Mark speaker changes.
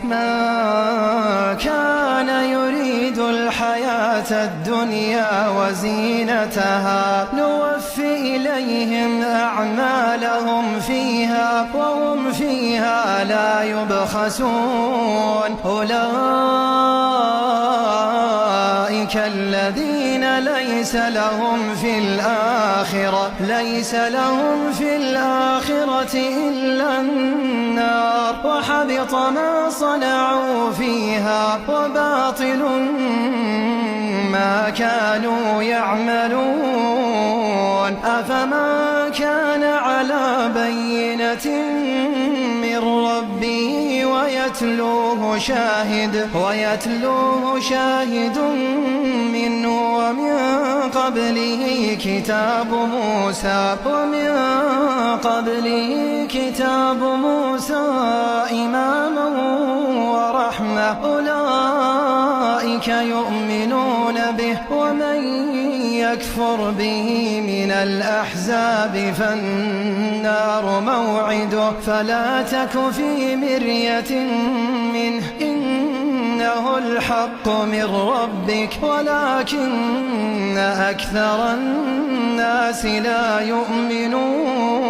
Speaker 1: من كان يريد الحياة الدنيا وزينتها نوفي إليهم أعمالهم فيها وهم فيها لا يبخسون. أولئك الذين ليس لهم في الآخرة إلا النار وحبط ما صنعوا فيها وباطل ما كانوا يعملون. أفمن كان على بينة من ربه ويتلوه شاهد منه ومن قبله كتاب موسى إماما ورحمة أولئك يؤمنون به. ومن يكفر به من الأحزاب فالنار موعده فلا تك في مرية منه إنه الحق من ربك ولكن أكثر الناس لا يؤمنون.